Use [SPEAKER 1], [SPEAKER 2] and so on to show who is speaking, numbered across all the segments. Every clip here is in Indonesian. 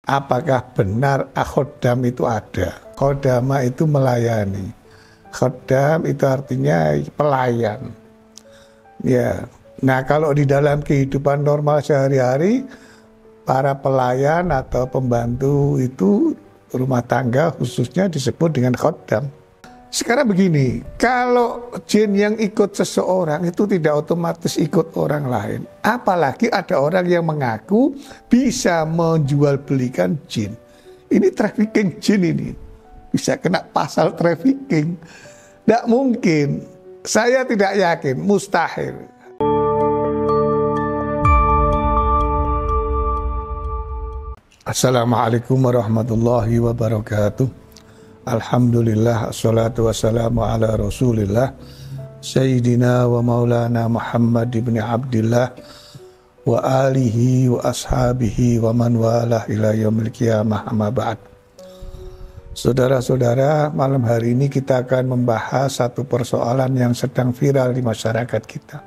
[SPEAKER 1] apakah benar khodam itu ada? Khodama itu melayani. Khodam itu artinya pelayan. Ya. Nah, kalau di dalam kehidupan normal sehari-hari, para pelayan atau pembantu itu rumah tangga khususnya disebut dengan khodam. Sekarang begini, kalau jin yang ikut seseorang itu tidak otomatis ikut orang lain. Apalagi ada orang yang mengaku bisa menjual belikan jin. Ini trafficking jin ini. Bisa kena pasal trafficking. Tidak mungkin. Saya tidak yakin, mustahil. Assalamualaikum warahmatullahi wabarakatuh. Alhamdulillah, assalatu wassalamu ala rasulillah Sayyidina wa maulana Muhammad ibn Abdillah wa alihi wa ashabihi wa man walah ila yaumil qiyamah amma ba'd. Saudara-saudara, malam hari ini kita akan membahas satu persoalan yang sedang viral di masyarakat kita,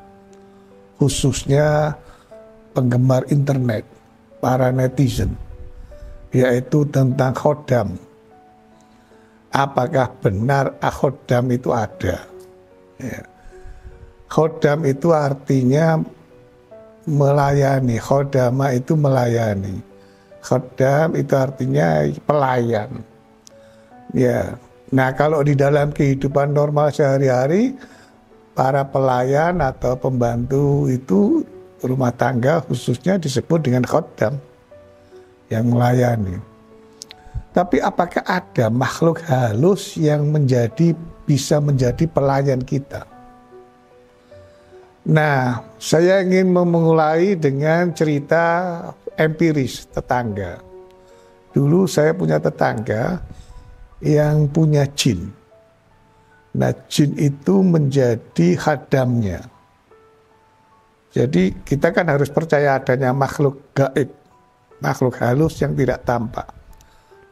[SPEAKER 1] khususnya penggemar internet, para netizen, yaitu tentang khodam. Apakah benar khodam itu ada? Ya. Khodam itu artinya melayani. Khodama itu melayani. Khodam itu artinya pelayan. Ya. Nah, kalau di dalam kehidupan normal sehari-hari, para pelayan atau pembantu itu rumah tangga khususnya disebut dengan khodam, yang melayani. Tapi apakah ada makhluk halus yang bisa menjadi pelayan kita? Nah, saya ingin memulai dengan cerita empiris tetangga. Dulu saya punya tetangga yang punya jin. Nah, jin itu menjadi khadamnya. Jadi kita kan harus percaya adanya makhluk gaib, makhluk halus yang tidak tampak.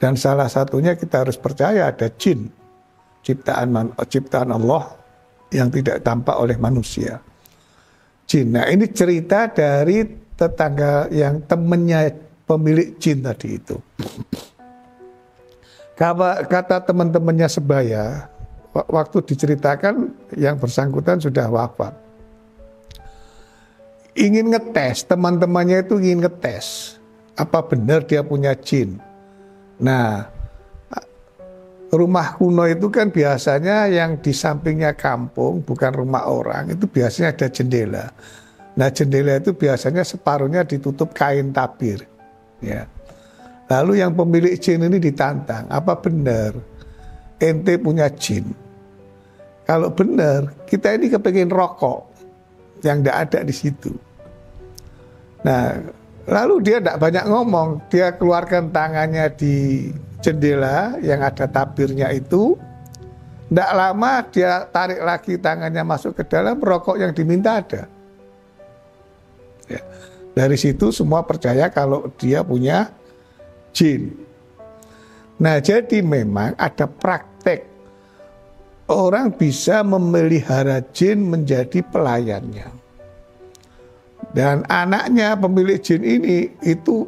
[SPEAKER 1] Dan salah satunya kita harus percaya ada jin, ciptaan Allah yang tidak tampak oleh manusia. Jin. Nah, ini cerita dari tetangga yang temannya pemilik jin tadi itu. Kata teman-temannya sebaya, waktu diceritakan yang bersangkutan sudah wafat. Ingin ngetes, teman-temannya itu ingin ngetes, apa benar dia punya jin. Nah, rumah kuno itu kan biasanya yang di sampingnya kampung, bukan rumah orang, itu biasanya ada jendela. Nah, jendela itu biasanya separuhnya ditutup kain tabir. Ya. Lalu yang pemilik jin ini ditantang, apa benar ente punya jin? Kalau benar, kita ini kepengin rokok yang tidak ada di situ. Nah, lalu dia tidak banyak ngomong, dia keluarkan tangannya di jendela yang ada tabirnya itu. Tidak lama dia tarik lagi tangannya masuk ke dalam, rokok yang diminta ada. Ya. Dari situ semua percaya kalau dia punya jin. Nah, jadi memang ada praktek orang bisa memelihara jin menjadi pelayannya. Dan anaknya pemilik jin ini itu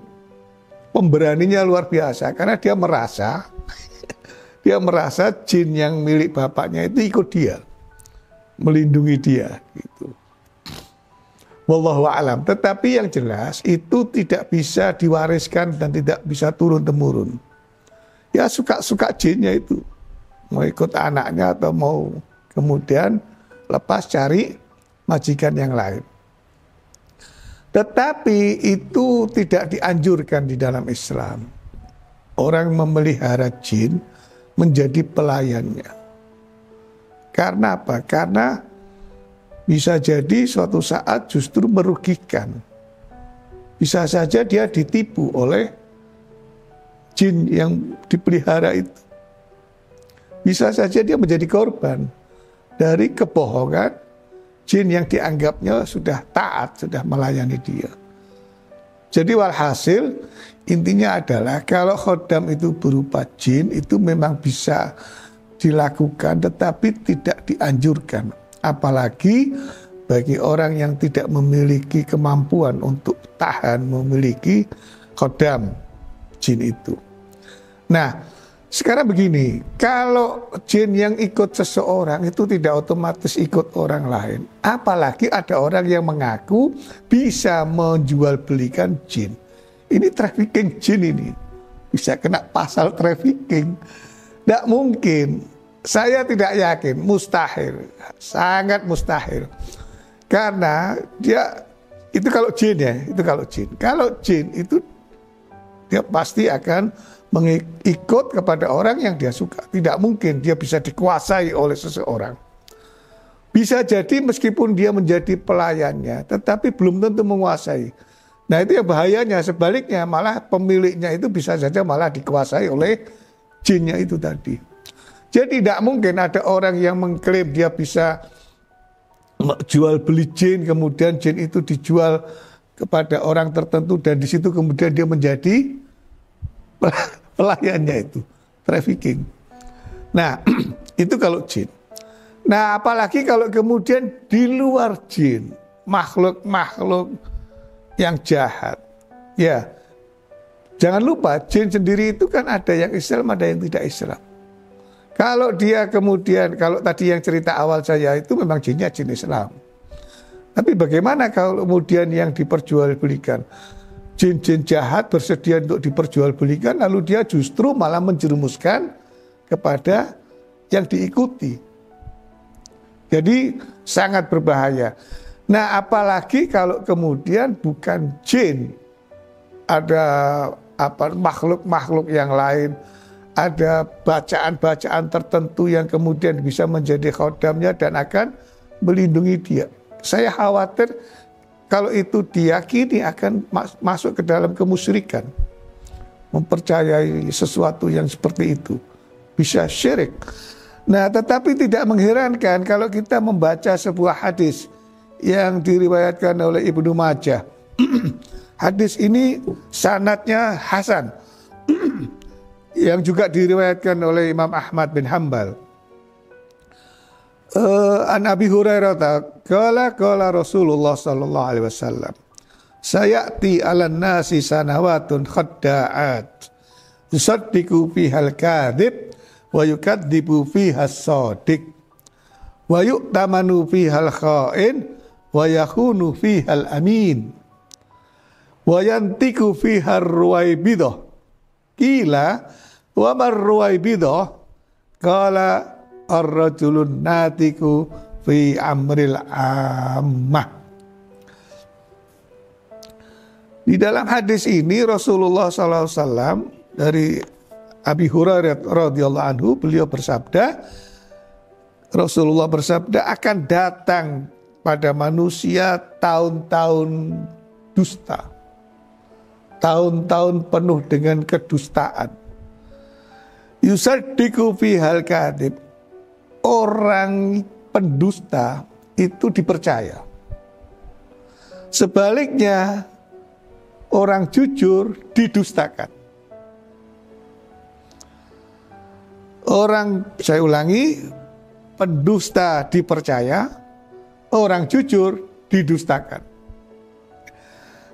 [SPEAKER 1] pemberaninya luar biasa karena dia merasa jin yang milik bapaknya itu ikut dia, melindungi dia gitu. Wallahu a'lam. Tetapi yang jelas itu tidak bisa diwariskan dan tidak bisa turun-temurun. Ya suka-suka jinnya itu. Mau ikut anaknya atau mau kemudian lepas cari majikan yang lain. Tetapi itu tidak dianjurkan di dalam Islam. Orang memelihara jin menjadi pelayannya. Karena apa? Karena bisa jadi suatu saat justru merugikan. Bisa saja dia ditipu oleh jin yang dipelihara itu. Bisa saja dia menjadi korban dari kebohongan jin yang dianggapnya sudah taat, sudah melayani dia. Jadi walhasil intinya adalah kalau khodam itu berupa jin itu memang bisa dilakukan tetapi tidak dianjurkan. Apalagi bagi orang yang tidak memiliki kemampuan untuk tahan memiliki khodam. jin itu. Nah, sekarang begini, kalau jin yang ikut seseorang itu tidak otomatis ikut orang lain. Apalagi ada orang yang mengaku bisa menjual belikan jin. Ini trafficking jin ini. Bisa kena pasal trafficking. Tidak mungkin. Saya tidak yakin, mustahil. Sangat mustahil. Karena dia, itu kalau jin ya, itu kalau jin. Kalau jin itu dia pasti akan mengikut kepada orang yang dia suka. Tidak mungkin dia bisa dikuasai oleh seseorang. Bisa jadi meskipun dia menjadi pelayannya, tetapi belum tentu menguasai. Nah itu yang bahayanya. Sebaliknya malah pemiliknya itu bisa saja malah dikuasai oleh jinnya itu tadi. Jadi tidak mungkin ada orang yang mengklaim dia bisa jual beli jin, kemudian jin itu dijual kepada orang tertentu dan di situ kemudian dia menjadi pelayannya itu, trafficking. Nah, itu kalau jin. Nah, apalagi kalau kemudian di luar jin, makhluk-makhluk yang jahat. Ya, jangan lupa jin sendiri itu kan ada yang Islam, ada yang tidak Islam. Kalau dia kemudian, kalau tadi yang cerita awal saya itu memang jinnya jin Islam. Tapi bagaimana kalau kemudian yang diperjualbelikan? Jin-jin jahat bersedia untuk diperjualbelikan, lalu dia justru malah menjerumuskan kepada yang diikuti. Jadi sangat berbahaya. Nah apalagi kalau kemudian bukan jin, ada makhluk-makhluk yang lain, ada bacaan-bacaan tertentu yang kemudian bisa menjadi khodamnya dan akan melindungi dia. Saya khawatir kalau itu diyakini akan masuk ke dalam kemusyrikan. Mempercayai sesuatu yang seperti itu. Bisa syirik. Nah tetapi tidak mengherankan kalau kita membaca sebuah hadis yang diriwayatkan oleh Ibnu Majah. Hadis ini sanadnya hasan. Yang juga diriwayatkan oleh Imam Ahmad bin Hanbal. An Abi Hurairah qala Rasulullah sallallahu alaihi wasallam sayati 'alan nasi sanawatun khadda'at yusaddiqu fihal kadhib wa yukadzibu fihas shadiq wa yu'tamanu fihal kha'in wa yakhunu fihal amin wa yantiku fihar ruwaibidah. Qila wa mar ruwaibidah qala ar-rajulun natiku fi amril ammah. Di dalam hadis ini Rasulullah SAW dari Abi Hurairah radhiyallahu anhu, beliau bersabda, Rasulullah bersabda akan datang pada manusia tahun-tahun dusta, tahun-tahun penuh dengan kedustaan. Yusaddiqu fihal kadhib, orang pendusta itu dipercaya. Sebaliknya orang jujur didustakan. Saya ulangi, pendusta dipercaya, orang jujur didustakan.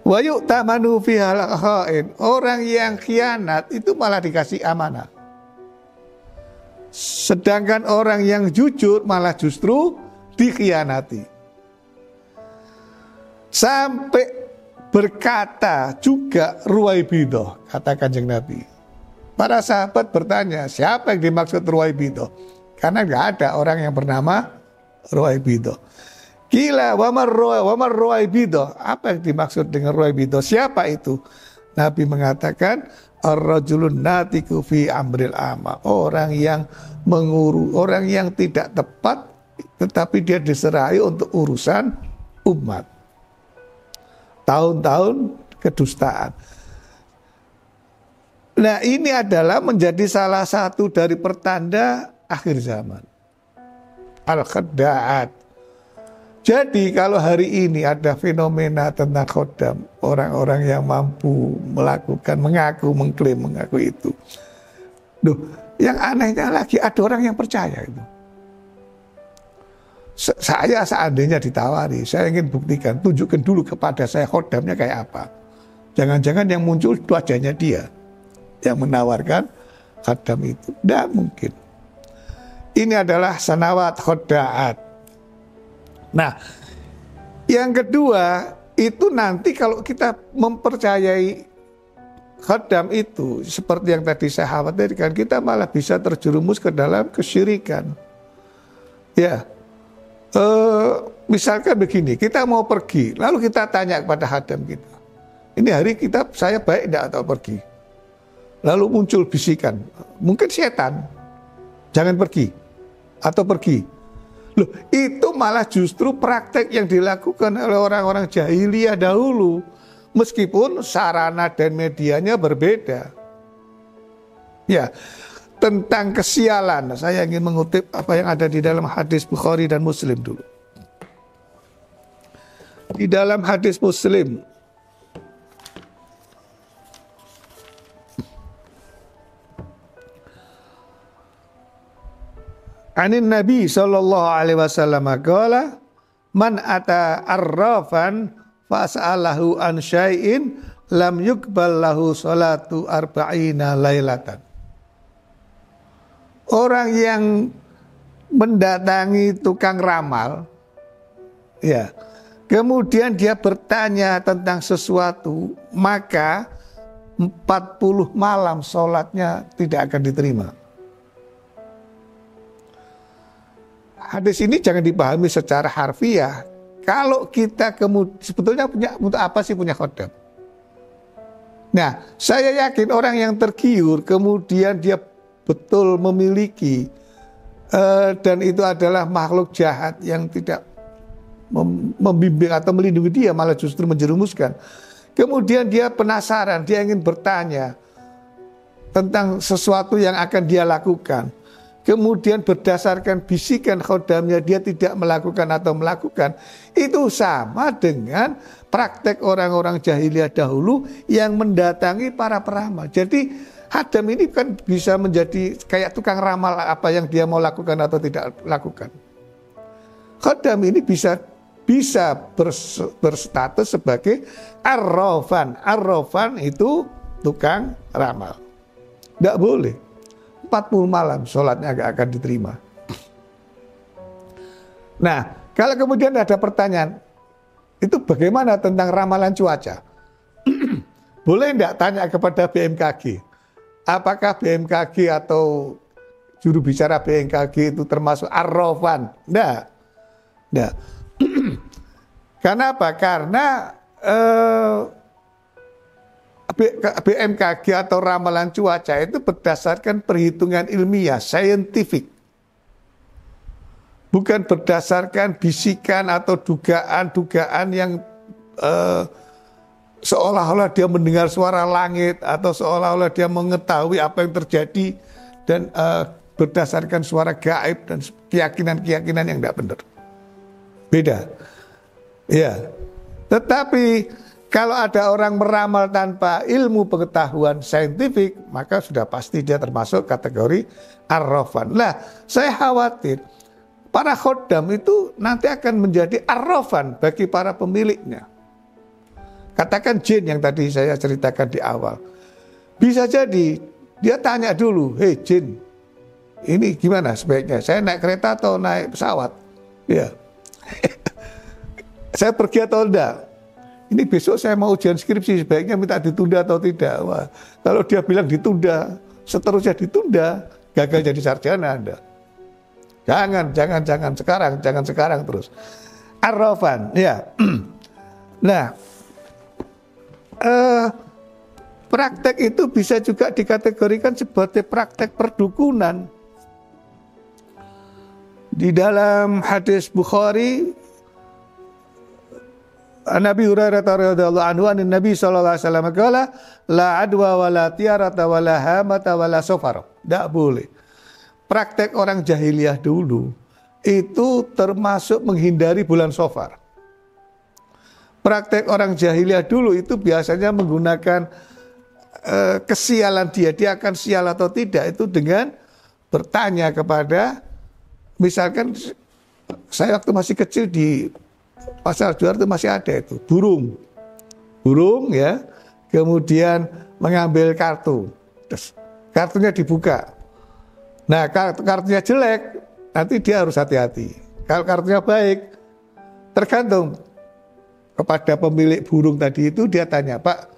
[SPEAKER 1] Wa yu'tamanu fihal kha'in, orang yang khianat itu malah dikasih amanah. Sedangkan orang yang jujur malah justru dikhianati. Sampai berkata juga Ruwaibidah, kata Kanjeng Nabi. Para sahabat bertanya, siapa yang dimaksud Ruwaibidah? Karena nggak ada orang yang bernama Ruwaibidah. Gila, wamar Ruwaibidah. Apa yang dimaksud dengan Ruwaibidah? Siapa itu? Nabi mengatakan, ar-rajulun natiku fi amril amma. Orang yang orang yang tidak tepat, tetapi dia diserahi untuk urusan umat. Tahun-tahun kedustaan. Nah ini adalah menjadi salah satu dari pertanda akhir zaman. Al-Khadda'at. Jadi kalau hari ini ada fenomena tentang khodam, orang-orang yang mampu melakukan, mengklaim itu. Duh, yang anehnya lagi ada orang yang percaya itu. Saya seandainya ditawari, saya ingin buktikan, tunjukkan dulu kepada saya khodamnya kayak apa. Jangan-jangan yang muncul itu wajahnya dia. yang menawarkan khadam itu. Tidak mungkin. Ini adalah sanawat khoda'at. Nah, yang kedua itu nanti kalau kita mempercayai khadam itu seperti yang tadi saya khawatirkan, kita malah bisa terjerumus ke dalam kesyirikan. Ya, misalkan begini, kita mau pergi, lalu kita tanya kepada khadam kita, ini hari saya baik tidak atau pergi? Lalu muncul bisikan, mungkin setan, jangan pergi atau pergi. Loh, itu malah justru praktek yang dilakukan oleh orang-orang jahiliyah dahulu, meskipun sarana dan medianya berbeda. Ya, tentang kesialan, saya ingin mengutip apa yang ada di dalam hadis Bukhari dan Muslim dulu. Di dalam hadis Muslim, Anin Nabi sallallahu alaihi wasallam qala man ata arrafan fas'alahu an syai'in lam yuqbal lahu salatu arba'ina lailatan. Orang yang mendatangi tukang ramal, ya, kemudian dia bertanya tentang sesuatu, maka 40 malam sholatnya tidak akan diterima. Hadis ini jangan dipahami secara harfiah. Kalau kita sebetulnya untuk apa sih punya khodam? Nah, saya yakin orang yang tergiur kemudian dia betul memiliki dan itu adalah makhluk jahat yang tidak membimbing atau melindungi dia, malah justru menjerumuskan. Kemudian dia penasaran, dia ingin bertanya tentang sesuatu yang akan dia lakukan. Kemudian berdasarkan bisikan khodamnya dia tidak melakukan atau melakukan. Itu sama dengan praktek orang-orang jahiliyah dahulu yang mendatangi para peramal. Jadi khadam ini kan bisa menjadi kayak tukang ramal apa yang dia mau lakukan atau tidak lakukan. Khadam ini bisa berstatus sebagai arrafan. Arrafan itu tukang ramal. Tidak boleh. 40 malam sholatnya agak akan diterima. Nah, kalau kemudian ada pertanyaan, itu bagaimana tentang ramalan cuaca? Boleh enggak tanya kepada BMKG? Apakah BMKG atau juru bicara BMKG itu termasuk arrafan? Enggak. Enggak. Karena apa? Karena BMKG atau ramalan cuaca itu berdasarkan perhitungan ilmiah, scientific. Bukan berdasarkan bisikan atau dugaan-dugaan yang seolah-olah dia mendengar suara langit atau seolah-olah dia mengetahui apa yang terjadi dan berdasarkan suara gaib dan keyakinan-keyakinan yang tidak benar. Beda. Ya. Tetapi kalau ada orang meramal tanpa ilmu pengetahuan saintifik, maka sudah pasti dia termasuk kategori arrafan. Nah, saya khawatir para khodam itu nanti akan menjadi arrafan bagi para pemiliknya. Katakan jin yang tadi saya ceritakan di awal. Bisa jadi dia tanya dulu, "Hei jin, ini gimana sebaiknya? Saya naik kereta atau naik pesawat?" Ya. Saya pergi atau enggak? Ini besok saya mau ujian skripsi, sebaiknya minta ditunda atau tidak. Wah, kalau dia bilang ditunda, seterusnya ditunda, gagal jadi sarjana Anda. Jangan sekarang terus. Arrafan, ya. Nah, praktek itu bisa juga dikategorikan sebagai praktek perdukunan. Di dalam hadis Bukhari, Nabi Hurairah radhiyallahu anhu an Nabi sallallahu alaihi wasallam qala la adwa wala tiarata wala hamata wala safar. Tidak boleh. Praktek orang jahiliyah dulu itu termasuk menghindari bulan Safar. Praktek orang jahiliyah dulu itu biasanya menggunakan kesialan dia akan sial atau tidak itu dengan bertanya kepada, misalkan saya waktu masih kecil di Pasar Juar itu masih ada itu burung ya, kemudian mengambil kartu. terus kartunya dibuka. Nah, kartunya jelek, nanti dia harus hati-hati. Kalau kartunya baik, tergantung kepada pemilik burung tadi itu, dia tanya, Pak,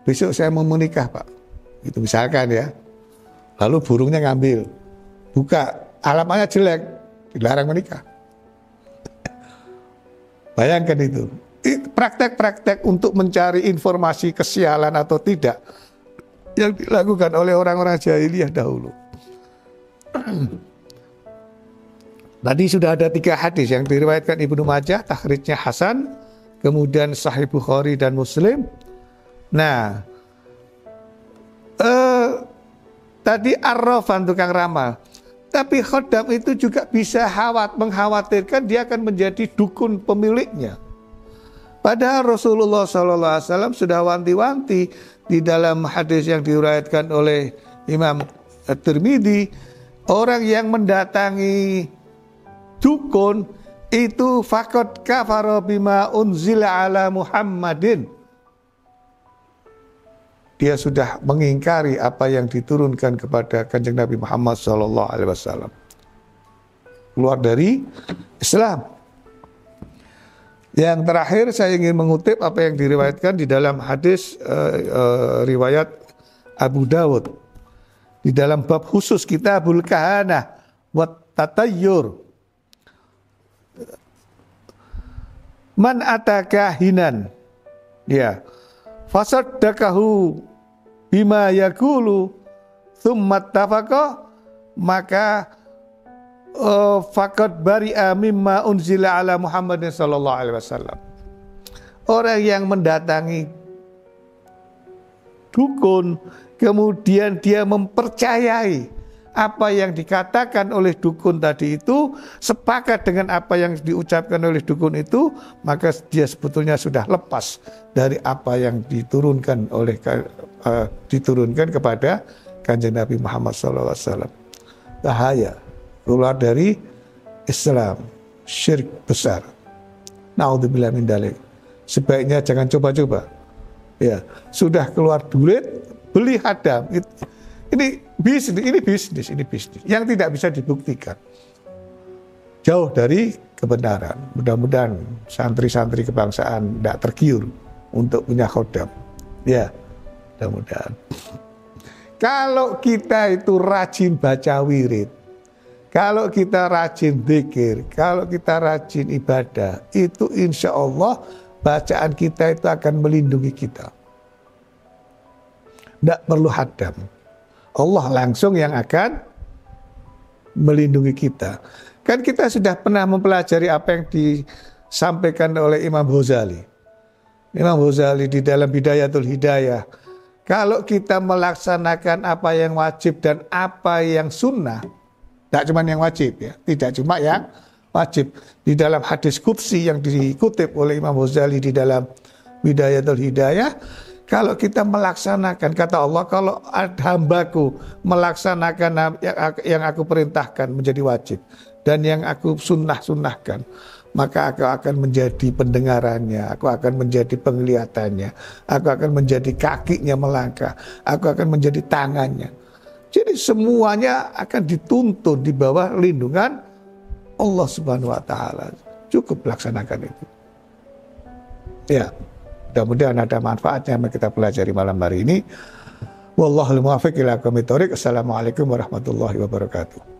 [SPEAKER 1] besok saya mau menikah, Pak. Itu misalkan ya. Lalu burungnya ngambil, buka, alamatnya jelek, dilarang menikah. Bayangkan itu. Praktek-praktek untuk mencari informasi kesialan atau tidak yang dilakukan oleh orang-orang jahiliyah dahulu. Tadi sudah ada 3 hadis yang diriwayatkan Ibnu Majah, takhrijnya Hasan, kemudian Sahih Bukhari dan Muslim. Nah, tadi arrafan tukang ramal, tapi khodam itu juga bisa mengkhawatirkan dia akan menjadi dukun pemiliknya. Padahal Rasulullah SAW sudah wanti-wanti di dalam hadis yang diriwayatkan oleh Imam At-Tirmidzi, orang yang mendatangi dukun itu faqad kafara bima unzila ala Muhammadin. Dia sudah mengingkari apa yang diturunkan kepada Kanjeng Nabi Muhammad SAW. Keluar dari Islam. Yang terakhir saya ingin mengutip apa yang diriwayatkan di dalam hadis riwayat Abu Dawud. Di dalam bab khusus Kitabul Kahanah wa Tatayyur. Man atakahinan, ya, fasaddaqahu bima yaqulu tsumma tafaqa, maka faqad bari'a mimma unzila ala Muhammadin sallallahu alaihi wasallam. Orang yang mendatangi dukun kemudian dia mempercayai apa yang dikatakan oleh dukun tadi itu, sepakat dengan apa yang diucapkan oleh dukun itu, maka dia sebetulnya sudah lepas dari apa yang diturunkan kepada Kanjeng Nabi Muhammad SAW. Bahaya, keluar dari Islam, syirik besar. Naudzubillah min dzalik. Sebaiknya jangan coba-coba. Ya, sudah keluar duit, beli hadam. Ini bisnis yang tidak bisa dibuktikan. Jauh dari kebenaran. Mudah-mudahan santri-santri kebangsaan tidak tergiur untuk punya khodam. Ya, mudah-mudahan. Kalau kita itu rajin baca wirid, kalau kita rajin zikir, kalau kita rajin ibadah, itu insya Allah bacaan kita itu akan melindungi kita. Tidak perlu hadam. Allah langsung yang akan melindungi kita. Kan kita sudah pernah mempelajari apa yang disampaikan oleh Imam Ghazali. Imam Ghazali di dalam Bidayatul Hidayah. Kalau kita melaksanakan apa yang wajib dan apa yang sunnah, tidak cuma yang wajib ya, tidak cuma yang wajib. Di dalam hadis qudsi yang dikutip oleh Imam Ghazali di dalam Bidayatul Hidayah, kalau kita melaksanakan, kata Allah, kalau hambaku melaksanakan yang aku perintahkan menjadi wajib, dan yang aku sunnahkan, maka aku akan menjadi pendengarannya, aku akan menjadi penglihatannya, aku akan menjadi kakinya melangkah, aku akan menjadi tangannya. Jadi semuanya akan dituntun di bawah lindungan Allah Subhanahu wa Ta'ala. Cukup laksanakan itu. Ya. Mudah-mudahan ada manfaatnya yang kita pelajari malam hari ini. Wallahul muwaffiq ila aqwamit thoriq. Assalamualaikum warahmatullahi wabarakatuh.